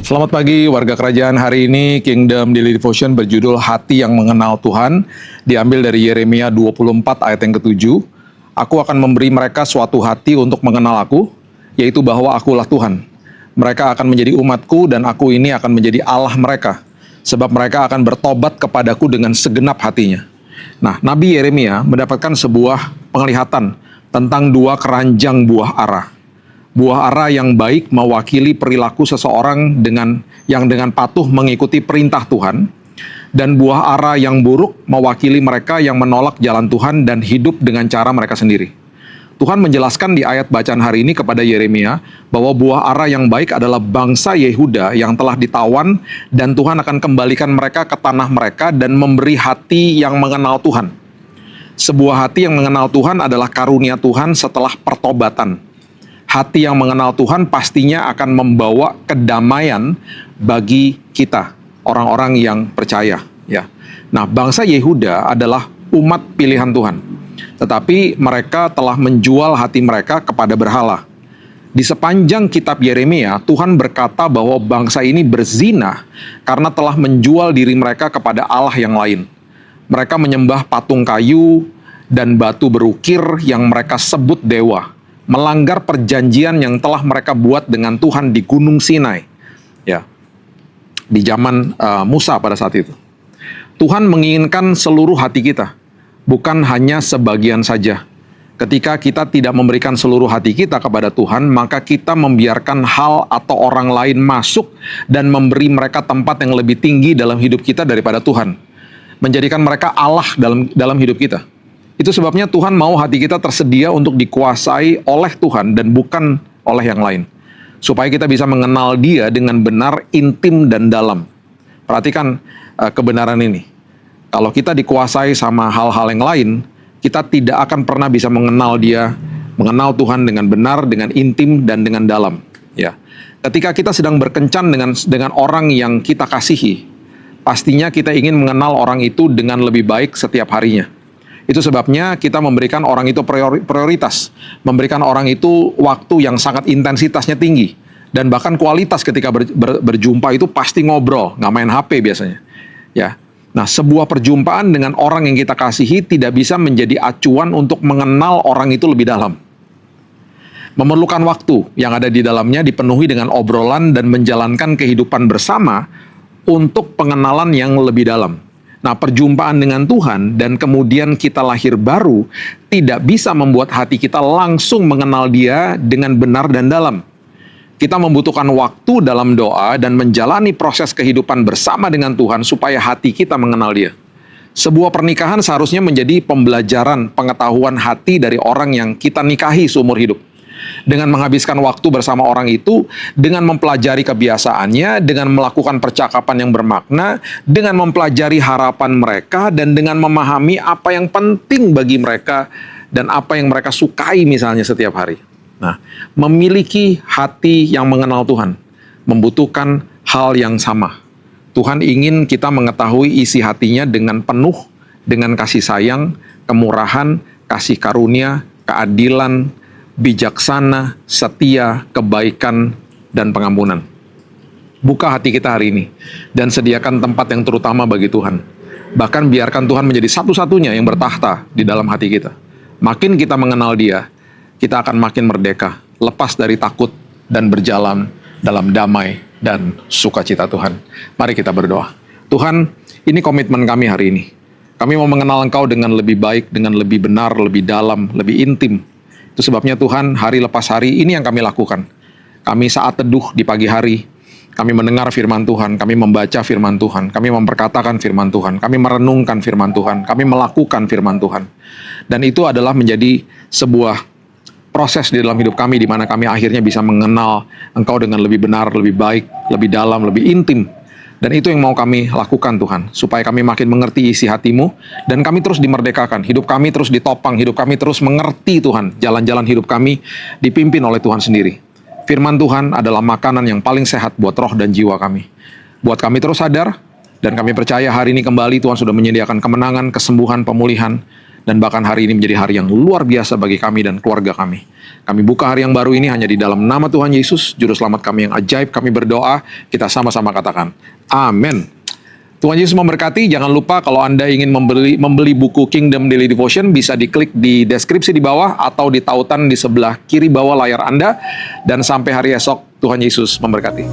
Selamat pagi warga kerajaan. Hari ini Kingdom Daily Devotion berjudul Hati yang Mengenal Tuhan, diambil dari Yeremia 24 ayat yang ke-7. Aku akan memberi mereka suatu hati untuk mengenal aku, yaitu bahwa akulah Tuhan. Mereka akan menjadi umatku dan aku ini akan menjadi Allah mereka, sebab mereka akan bertobat kepadaku dengan segenap hatinya. Nah, Nabi Yeremia mendapatkan sebuah penglihatan tentang dua keranjang buah ara. Buah ara yang baik mewakili perilaku seseorang yang dengan patuh mengikuti perintah Tuhan, dan buah ara yang buruk mewakili mereka yang menolak jalan Tuhan dan hidup dengan cara mereka sendiri. Tuhan menjelaskan di ayat bacaan hari ini kepada Yeremia bahwa buah ara yang baik adalah bangsa Yehuda yang telah ditawan, dan Tuhan akan kembalikan mereka ke tanah mereka dan memberi hati yang mengenal Tuhan. Sebuah hati yang mengenal Tuhan adalah karunia Tuhan setelah pertobatan. Hati yang mengenal Tuhan pastinya akan membawa kedamaian bagi kita, orang-orang yang percaya. Ya. Nah, bangsa Yehuda adalah umat pilihan Tuhan, tetapi mereka telah menjual hati mereka kepada berhala. Di sepanjang kitab Yeremia, Tuhan berkata bahwa bangsa ini berzina karena telah menjual diri mereka kepada Allah yang lain. Mereka menyembah patung kayu dan batu berukir yang mereka sebut dewa, melanggar perjanjian yang telah mereka buat dengan Tuhan di Gunung Sinai, ya, di zaman Musa pada saat itu. Tuhan menginginkan seluruh hati kita, bukan hanya sebagian saja. Ketika kita tidak memberikan seluruh hati kita kepada Tuhan, maka kita membiarkan hal atau orang lain masuk dan memberi mereka tempat yang lebih tinggi dalam hidup kita daripada Tuhan, menjadikan mereka Allah dalam hidup kita. Itu sebabnya Tuhan mau hati kita tersedia untuk dikuasai oleh Tuhan dan bukan oleh yang lain, supaya kita bisa mengenal Dia dengan benar, intim, dan dalam. Perhatikan kebenaran ini. Kalau kita dikuasai sama hal-hal yang lain, kita tidak akan pernah bisa mengenal Dia, mengenal Tuhan dengan benar, dengan intim, dan dengan dalam. Ya. Ketika kita sedang berkencan dengan orang yang kita kasihi, pastinya kita ingin mengenal orang itu dengan lebih baik setiap harinya. Itu sebabnya kita memberikan orang itu prioritas, memberikan orang itu waktu yang sangat intensitasnya tinggi, dan bahkan kualitas ketika berjumpa itu pasti ngobrol, nggak main HP biasanya. Ya, nah sebuah perjumpaan dengan orang yang kita kasihi tidak bisa menjadi acuan untuk mengenal orang itu lebih dalam. Memerlukan waktu yang ada di dalamnya dipenuhi dengan obrolan dan menjalankan kehidupan bersama untuk pengenalan yang lebih dalam. Nah, perjumpaan dengan Tuhan dan kemudian kita lahir baru tidak bisa membuat hati kita langsung mengenal Dia dengan benar dan dalam. Kita membutuhkan waktu dalam doa dan menjalani proses kehidupan bersama dengan Tuhan supaya hati kita mengenal Dia. Sebuah pernikahan seharusnya menjadi pembelajaran pengetahuan hati dari orang yang kita nikahi seumur hidup. Dengan menghabiskan waktu bersama orang itu, dengan mempelajari kebiasaannya, dengan melakukan percakapan yang bermakna, dengan mempelajari harapan mereka, dan dengan memahami apa yang penting bagi mereka dan apa yang mereka sukai misalnya setiap hari. Nah, memiliki hati yang mengenal Tuhan membutuhkan hal yang sama. Tuhan ingin kita mengetahui isi hatinya dengan penuh, dengan kasih sayang, kemurahan, kasih karunia, keadilan, bijaksana, setia, kebaikan, dan pengampunan. Buka hati kita hari ini dan sediakan tempat yang terutama bagi Tuhan. Bahkan biarkan Tuhan menjadi satu-satunya yang bertahta di dalam hati kita. Makin kita mengenal Dia, kita akan makin merdeka, lepas dari takut, dan berjalan dalam damai dan sukacita Tuhan. Mari kita berdoa. Tuhan, ini komitmen kami hari ini. Kami mau mengenal Engkau dengan lebih baik, dengan lebih benar, lebih dalam, lebih intim. Itu sebabnya Tuhan, hari lepas hari ini yang kami lakukan. Kami saat teduh di pagi hari, kami mendengar firman Tuhan, kami membaca firman Tuhan, kami memperkatakan firman Tuhan, kami merenungkan firman Tuhan, kami melakukan firman Tuhan. Dan itu adalah menjadi sebuah proses di dalam hidup kami, di mana kami akhirnya bisa mengenal Engkau dengan lebih benar, lebih baik, lebih dalam, lebih intim. Dan itu yang mau kami lakukan Tuhan, supaya kami makin mengerti isi hati-Mu, dan kami terus dimerdekakan, hidup kami terus ditopang, hidup kami terus mengerti Tuhan, jalan-jalan hidup kami dipimpin oleh Tuhan sendiri. Firman Tuhan adalah makanan yang paling sehat buat roh dan jiwa kami. Buat kami terus sadar, dan kami percaya hari ini kembali Tuhan sudah menyediakan kemenangan, kesembuhan, pemulihan, Dan bahkan hari ini menjadi hari yang luar biasa bagi kami dan keluarga kami. Kami buka hari yang baru ini hanya di dalam nama Tuhan Yesus, Juru Selamat kami yang ajaib. Kami berdoa, kita sama-sama katakan, amin. Tuhan Yesus memberkati. Jangan lupa kalau Anda ingin membeli buku Kingdom Daily Devotion, bisa diklik di deskripsi di bawah atau di tautan di sebelah kiri bawah layar Anda. Dan sampai hari esok, Tuhan Yesus memberkati.